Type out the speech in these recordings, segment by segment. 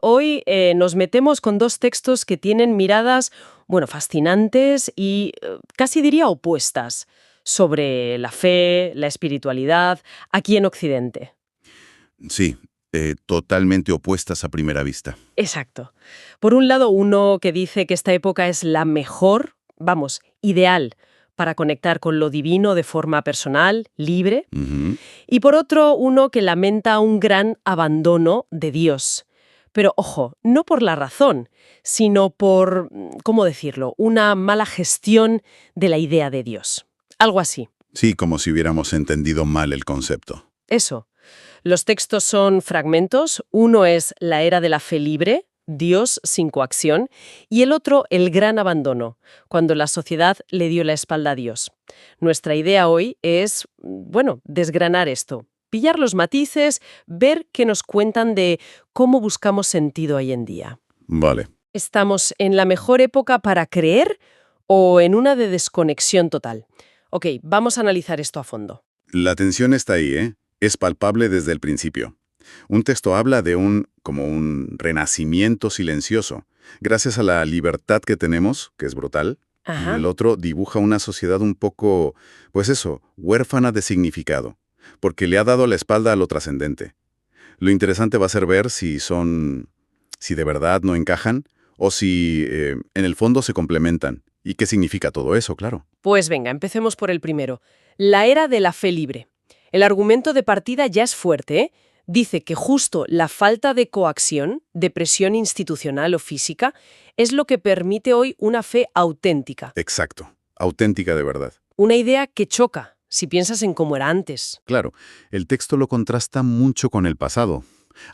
hoy nos metemos con dos textos que tienen miradas, bueno, fascinantes y casi diría opuestas sobre la fe, la espiritualidad, aquí en Occidente. Sí, totalmente opuestas a primera vista. Exacto. Por un lado, uno que dice que esta época es la mejor, vamos, ideal para conectar con lo divino de forma personal, libre. Ujú. Y por otro, uno que lamenta un gran abandono de Dios. Pero ojo, no por la razón, sino por, ¿cómo decirlo?, una mala gestión de la idea de Dios. Algo así. Sí, como si hubiéramos entendido mal el concepto. Eso. Los textos son fragmentos. Uno es La era de la fe libre, Dios sin coacción, y el otro, El gran abandono, cuando la sociedad le dio la espalda a Dios. Nuestra idea hoy es, bueno, desgranar esto, pillar los matices, ver qué nos cuentan de cómo buscamos sentido hoy en día. Vale. ¿Estamos en la mejor época para creer o en una de desconexión total? Ok, vamos a analizar esto a fondo. La tensión está ahí, ¿eh? Es palpable desde el principio. Un texto habla de como un renacimiento silencioso. Gracias a la libertad que tenemos, que es brutal, y Ajá. el otro dibuja una sociedad un poco, pues eso, huérfana de significado, porque le ha dado la espalda a lo trascendente. Lo interesante va a ser ver si de verdad no encajan, o si en el fondo se complementan. ¿Y qué significa todo eso, claro? Pues venga, empecemos por el primero. La era de la fe libre. El argumento de partida ya es fuerte, ¿eh? Dice que justo la falta de coacción, de presión institucional o física, es lo que permite hoy una fe auténtica. Exacto. Auténtica de verdad. Una idea que choca, si piensas en cómo era antes. Claro, el texto lo contrasta mucho con el pasado.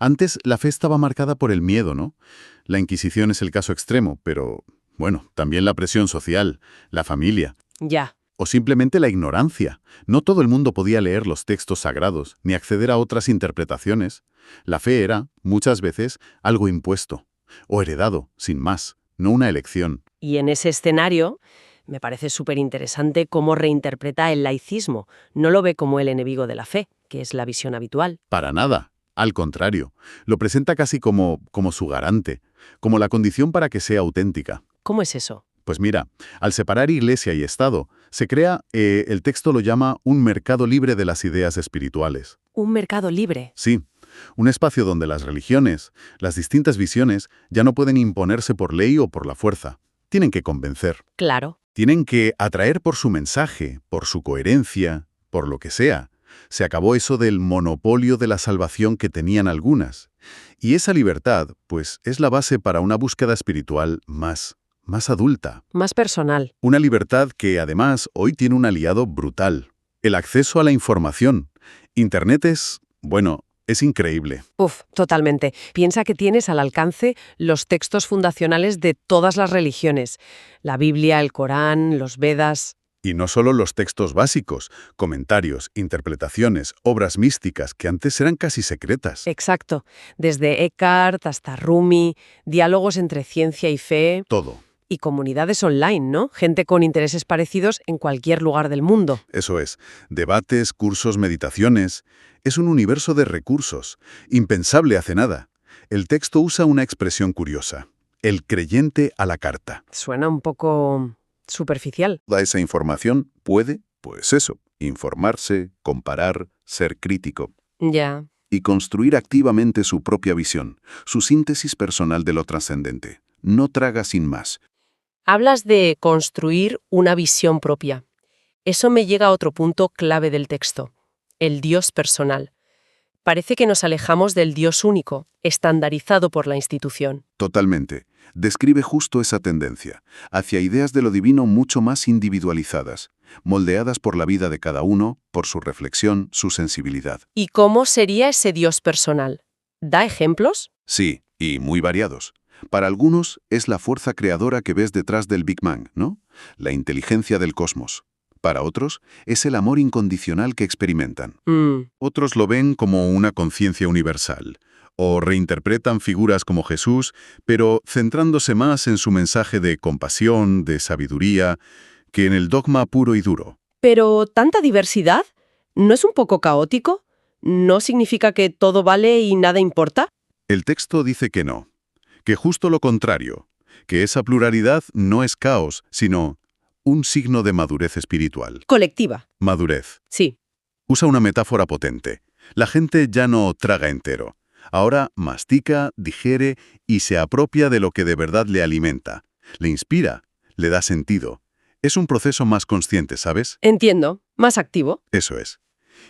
Antes la fe estaba marcada por el miedo, ¿no? La Inquisición es el caso extremo, pero, bueno, también la presión social, la familia, Ya. o simplemente la ignorancia. No todo el mundo podía leer los textos sagrados, ni acceder a otras interpretaciones. La fe era, muchas veces, algo impuesto, o heredado, sin más, no una elección. Y en ese escenario, me parece súper interesante cómo reinterpreta el laicismo. No lo ve como el enemigo de la fe, que es la visión habitual. Para nada. Al contrario, lo presenta casi como su garante, como la condición para que sea auténtica. ¿Cómo es eso? Pues mira, al separar Iglesia y Estado, se crea, el texto lo llama un mercado libre de las ideas espirituales. Un mercado libre. Sí, un espacio donde las religiones, las distintas visiones, ya no pueden imponerse por ley o por la fuerza. Tienen que convencer. Claro. Tienen que atraer por su mensaje, por su coherencia, por lo que sea. Se acabó eso del monopolio de la salvación que tenían algunas. Y esa libertad, pues, es la base para una búsqueda espiritual más adulta. Más personal. Una libertad que, además, hoy tiene un aliado brutal. El acceso a la información. Internet es increíble. Totalmente. Piensa que tienes al alcance los textos fundacionales de todas las religiones. La Biblia, el Corán, los Vedas. Y no solo los textos básicos, comentarios, interpretaciones, obras místicas que antes eran casi secretas. Exacto. Desde Eckhart hasta Rumi, diálogos entre ciencia y fe. Todo. Y comunidades online, ¿no? Gente con intereses parecidos en cualquier lugar del mundo. Eso es. Debates, cursos, meditaciones. Es un universo de recursos. Impensable hace nada. El texto usa una expresión curiosa. El creyente a la carta. Suena un poco superficial. Toda esa información puede, pues eso, informarse, comparar, ser crítico. Ya. Y construir activamente su propia visión, su síntesis personal de lo trascendente. No traga sin más. Hablas de construir una visión propia. Eso me llega a otro punto clave del texto, el Dios personal. Parece que nos alejamos del Dios único, estandarizado por la institución. Totalmente. Describe justo esa tendencia, hacia ideas de lo divino mucho más individualizadas, moldeadas por la vida de cada uno, por su reflexión, su sensibilidad. ¿Y cómo sería ese Dios personal? ¿Da ejemplos? Sí, y muy variados. Para algunos es la fuerza creadora que ves detrás del Big Bang, ¿no? La inteligencia del cosmos. Para otros es el amor incondicional que experimentan. Otros lo ven como una conciencia universal, o reinterpretan figuras como Jesús, pero centrándose más en su mensaje de compasión, de sabiduría, que en el dogma puro y duro. Pero, ¿tanta diversidad? ¿No es un poco caótico? ¿No significa que todo vale y nada importa? El texto dice que no. que justo lo contrario, que esa pluralidad no es caos, sino un signo de madurez espiritual. Colectiva. Madurez. Sí. Usa una metáfora potente. La gente ya no traga entero. Ahora mastica, digiere y se apropia de lo que de verdad le alimenta. Le inspira, le da sentido. Es un proceso más consciente, ¿sabes? Entiendo. Más activo. Eso es.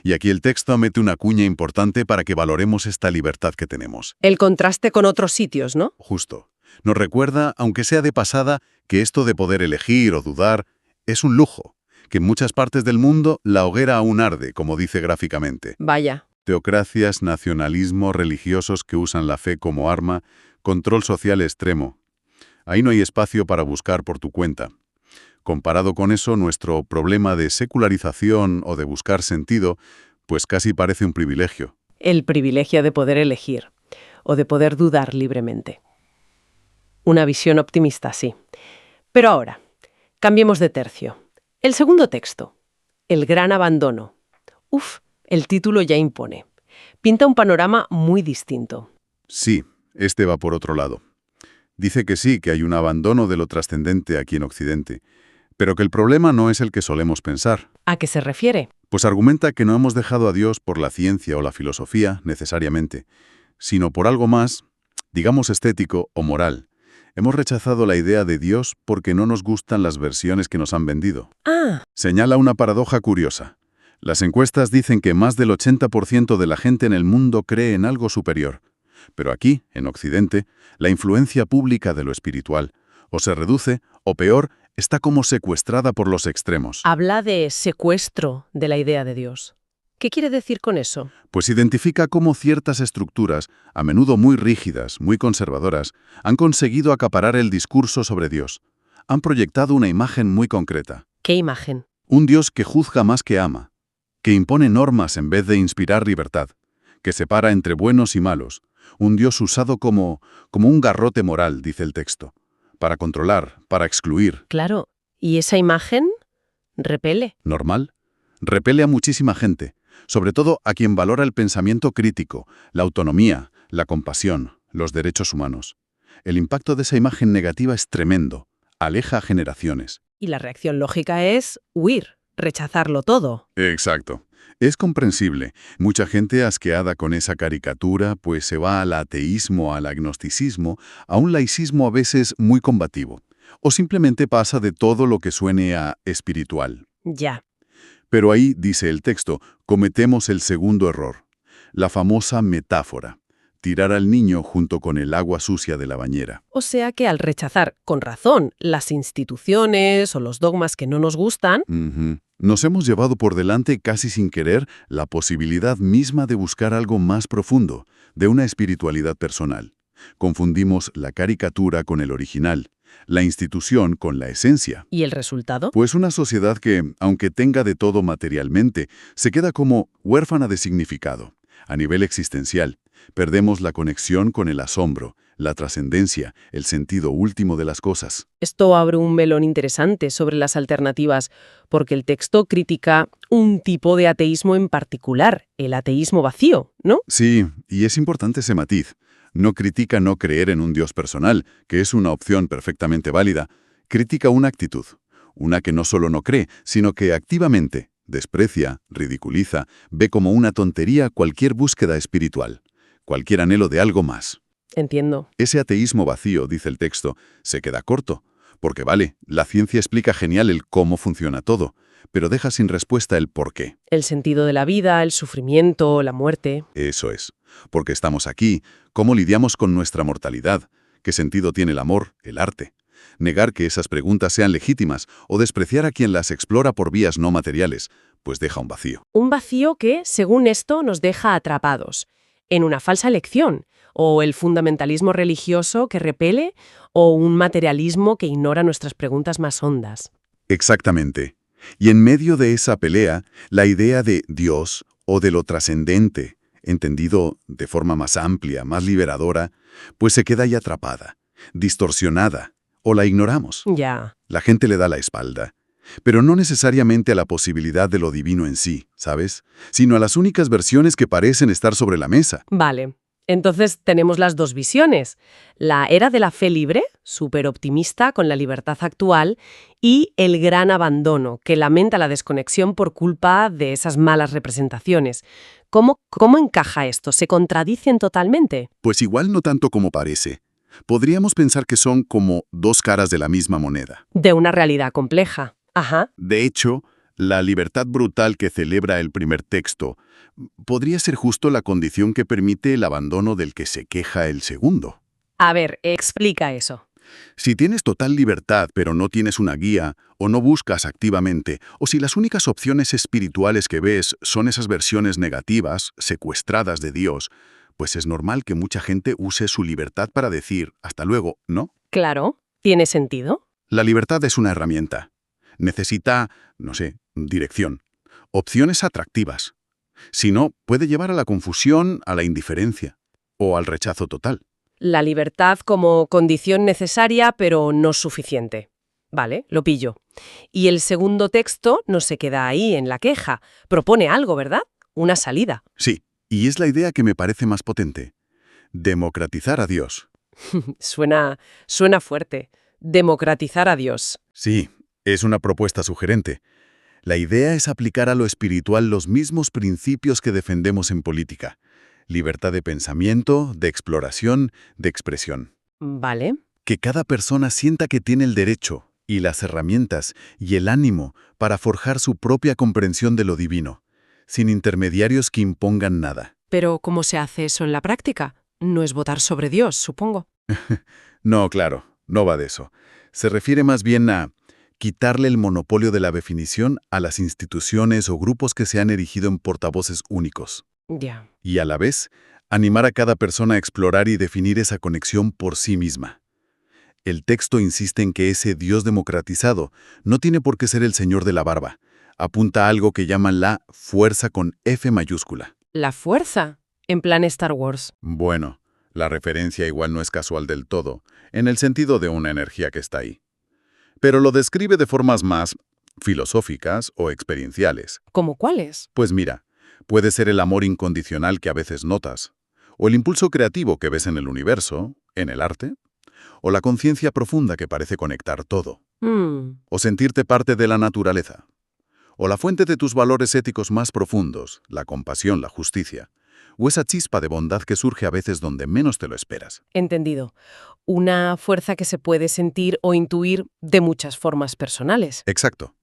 Y aquí el texto mete una cuña importante para que valoremos esta libertad que tenemos. El contraste con otros sitios, ¿no? Justo. Nos recuerda, aunque sea de pasada, que esto de poder elegir o dudar es un lujo, que en muchas partes del mundo la hoguera aún arde, como dice gráficamente. Vaya. Teocracias, nacionalismo, religiosos que usan la fe como arma, control social extremo. Ahí no hay espacio para buscar por tu cuenta. Comparado con eso, nuestro problema de secularización o de buscar sentido, pues casi parece un privilegio. El privilegio de poder elegir o de poder dudar libremente. Una visión optimista, sí. Pero ahora, cambiemos de tercio. El segundo texto, El gran abandono. El título ya impone. Pinta un panorama muy distinto. Sí, este va por otro lado. Dice que sí, que hay un abandono de lo trascendente aquí en Occidente, pero que el problema no es el que solemos pensar. ¿A qué se refiere? Pues argumenta que no hemos dejado a Dios por la ciencia o la filosofía, necesariamente, sino por algo más, digamos estético o moral. Hemos rechazado la idea de Dios porque no nos gustan las versiones que nos han vendido. Señala una paradoja curiosa. Las encuestas dicen que más del 80% de la gente en el mundo cree en algo superior. Pero aquí, en Occidente, la influencia pública de lo espiritual o se reduce, o peor, está como secuestrada por los extremos. Habla de secuestro de la idea de Dios. ¿Qué quiere decir con eso? Pues identifica cómo ciertas estructuras, a menudo muy rígidas, muy conservadoras, han conseguido acaparar el discurso sobre Dios. Han proyectado una imagen muy concreta. ¿Qué imagen? Un Dios que juzga más que ama, que impone normas en vez de inspirar libertad, que separa entre buenos y malos. Un Dios usado como un garrote moral, dice el texto, para controlar, para excluir. Claro. ¿Y esa imagen? ¿Repele? ¿Normal? Repele a muchísima gente, sobre todo a quien valora el pensamiento crítico, la autonomía, la compasión, los derechos humanos. El impacto de esa imagen negativa es tremendo, aleja a generaciones. Y la reacción lógica es huir, rechazarlo todo. Exacto. Es comprensible. Mucha gente asqueada con esa caricatura, pues se va al ateísmo, al agnosticismo, a un laicismo a veces muy combativo. O simplemente pasa de todo lo que suene a espiritual. Ya. Pero ahí, dice el texto, cometemos el segundo error. La famosa metáfora. Tirar al niño junto con el agua sucia de la bañera. O sea que al rechazar, con razón, las instituciones o los dogmas que no nos gustan, nos hemos llevado por delante casi sin querer la posibilidad misma de buscar algo más profundo, de una espiritualidad personal. Confundimos la caricatura con el original, la institución con la esencia. ¿y el resultado? Pues una sociedad que, aunque tenga de todo materialmente, se queda como huérfana de significado. A nivel existencial, perdemos la conexión con el asombro, la trascendencia, el sentido último de las cosas. Esto abre un melón interesante sobre las alternativas, porque el texto critica un tipo de ateísmo en particular, el ateísmo vacío, ¿no? Sí, y es importante ese matiz. No critica no creer en un Dios personal, que es una opción perfectamente válida. Critica una actitud, una que no solo no cree, sino que activamente desprecia, ridiculiza, ve como una tontería cualquier búsqueda espiritual, cualquier anhelo de algo más. Entiendo. Ese ateísmo vacío, dice el texto, se queda corto, porque vale, la ciencia explica genial el cómo funciona todo, pero deja sin respuesta el por qué. El sentido de la vida, el sufrimiento, la muerte. Eso es. Porque estamos aquí, ¿cómo lidiamos con nuestra mortalidad? ¿Qué sentido tiene el amor, el arte? Negar que esas preguntas sean legítimas o despreciar a quien las explora por vías no materiales, pues deja un vacío. Un vacío que, según esto, nos deja atrapados en una falsa elección, o el fundamentalismo religioso que repele, o un materialismo que ignora nuestras preguntas más hondas. Exactamente. Y en medio de esa pelea, la idea de Dios o de lo trascendente, entendido de forma más amplia, más liberadora, pues se queda ahí atrapada, distorsionada, o la ignoramos. Ya. La gente le da la espalda, pero no necesariamente a la posibilidad de lo divino en sí, ¿sabes? Sino a las únicas versiones que parecen estar sobre la mesa. Vale. Entonces tenemos las dos visiones. La era de la fe libre, súper optimista con la libertad actual, y el gran abandono, que lamenta la desconexión por culpa de esas malas representaciones. ¿Cómo encaja esto? ¿Se contradicen totalmente? Pues igual no tanto como parece. Podríamos pensar que son como dos caras de la misma moneda. De una realidad compleja. Ajá. De hecho, la libertad brutal que celebra el primer texto podría ser justo la condición que permite el abandono del que se queja el segundo. A ver, explica eso. Si tienes total libertad pero no tienes una guía, o no buscas activamente, o si las únicas opciones espirituales que ves son esas versiones negativas, secuestradas de Dios, pues es normal que mucha gente use su libertad para decir hasta luego, ¿no? Claro, ¿tiene sentido? La libertad es una herramienta. Necesita, no sé, dirección, opciones atractivas. Si no, puede llevar a la confusión, a la indiferencia o al rechazo total. La libertad como condición necesaria, pero no suficiente. Vale, lo pillo. Y el segundo texto no se queda ahí, en la queja. Propone algo, ¿verdad? Una salida. Sí, y es la idea que me parece más potente. Democratizar a Dios. Suena fuerte. Democratizar a Dios. Sí, es una propuesta sugerente. La idea es aplicar a lo espiritual los mismos principios que defendemos en política. Libertad de pensamiento, de exploración, de expresión. Vale. Que cada persona sienta que tiene el derecho y las herramientas y el ánimo para forjar su propia comprensión de lo divino, sin intermediarios que impongan nada. Pero ¿cómo se hace eso en la práctica? No es votar sobre Dios, supongo. No, claro, no va de eso. Se refiere más bien a quitarle el monopolio de la definición a las instituciones o grupos que se han erigido en portavoces únicos. Ya. Y a la vez, animar a cada persona a explorar y definir esa conexión por sí misma. El texto insiste en que ese Dios democratizado no tiene por qué ser el señor de la barba. Apunta a algo que llaman la fuerza con F mayúscula. La fuerza. En plan Star Wars. Bueno, la referencia igual no es casual del todo, en el sentido de una energía que está ahí. Pero lo describe de formas más filosóficas o experienciales. ¿Cómo cuáles? Pues mira, puede ser el amor incondicional que a veces notas, o el impulso creativo que ves en el universo, en el arte, o la conciencia profunda que parece conectar todo, o sentirte parte de la naturaleza, o la fuente de tus valores éticos más profundos, la compasión, la justicia, o esa chispa de bondad que surge a veces donde menos te lo esperas. Entendido. Una fuerza que se puede sentir o intuir de muchas formas personales. Exacto.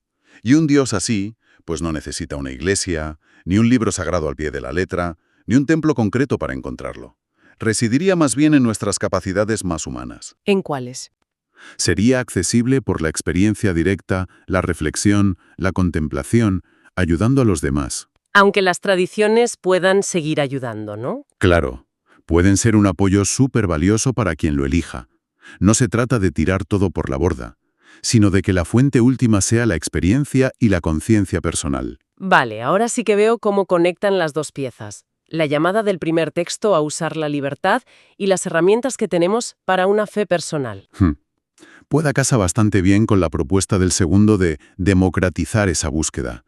Y un Dios así, pues no necesita una iglesia, ni un libro sagrado al pie de la letra, ni un templo concreto para encontrarlo. Residiría más bien en nuestras capacidades más humanas. ¿En cuáles? Sería accesible por la experiencia directa, la reflexión, la contemplación, ayudando a los demás. Aunque las tradiciones puedan seguir ayudando, ¿no? Claro, pueden ser un apoyo súper valioso para quien lo elija. No se trata de tirar todo por la borda, sino de que la fuente última sea la experiencia y la conciencia personal. Vale, ahora sí que veo cómo conectan las dos piezas. La llamada del primer texto a usar la libertad y las herramientas que tenemos para una fe personal. Pueda casa bastante bien con la propuesta del segundo de democratizar esa búsqueda,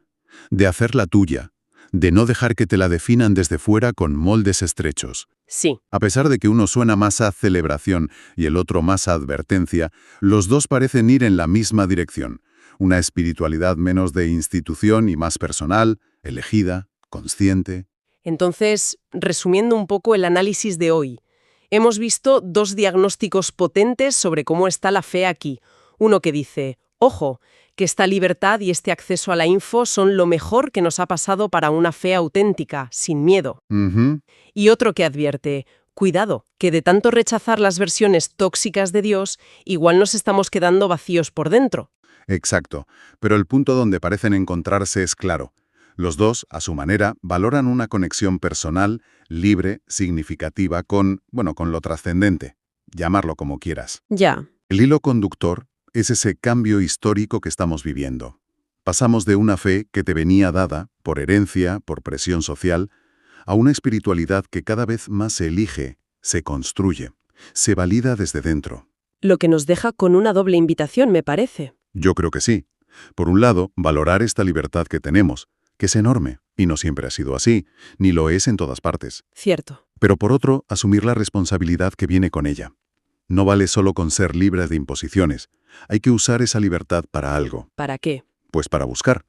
de hacerla tuya, de no dejar que te la definan desde fuera con moldes estrechos. Sí. A pesar de que uno suena más a celebración y el otro más a advertencia, los dos parecen ir en la misma dirección. Una espiritualidad menos de institución y más personal, elegida, consciente. Entonces, resumiendo un poco el análisis de hoy, hemos visto dos diagnósticos potentes sobre cómo está la fe aquí. Uno que dice, ojo, que esta libertad y este acceso a la info son lo mejor que nos ha pasado para una fe auténtica, sin miedo. Y otro que advierte, cuidado, que de tanto rechazar las versiones tóxicas de Dios, igual nos estamos quedando vacíos por dentro. Exacto, pero el punto donde parecen encontrarse es claro. Los dos, a su manera, valoran una conexión personal, libre, significativa con lo trascendente. Llamarlo como quieras. Ya. El hilo conductor es ese cambio histórico que estamos viviendo. Pasamos de una fe que te venía dada, por herencia, por presión social, a una espiritualidad que cada vez más se elige, se construye, se valida desde dentro. Lo que nos deja con una doble invitación, me parece. Yo creo que sí. Por un lado, valorar esta libertad que tenemos, que es enorme, y no siempre ha sido así, ni lo es en todas partes. Cierto. Pero por otro, asumir la responsabilidad que viene con ella. No vale solo con ser libre de imposiciones. Hay que usar esa libertad para algo. ¿Para qué? Pues para buscar.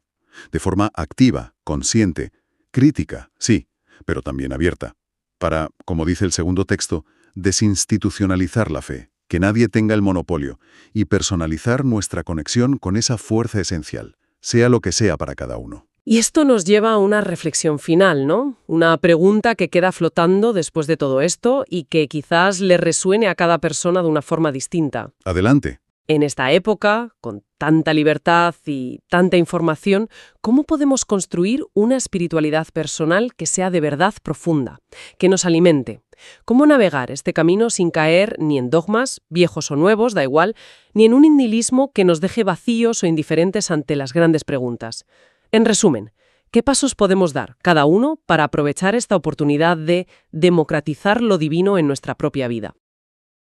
De forma activa, consciente, crítica, sí, pero también abierta. Para, como dice el segundo texto, desinstitucionalizar la fe, que nadie tenga el monopolio, y personalizar nuestra conexión con esa fuerza esencial, sea lo que sea para cada uno. Y esto nos lleva a una reflexión final, ¿no? Una pregunta que queda flotando después de todo esto y que quizás le resuene a cada persona de una forma distinta. Adelante. En esta época, con tanta libertad y tanta información, ¿cómo podemos construir una espiritualidad personal que sea de verdad profunda, que nos alimente? ¿Cómo navegar este camino sin caer ni en dogmas, viejos o nuevos, da igual, ni en un nihilismo que nos deje vacíos o indiferentes ante las grandes preguntas? En resumen, ¿qué pasos podemos dar, cada uno, para aprovechar esta oportunidad de democratizar lo divino en nuestra propia vida?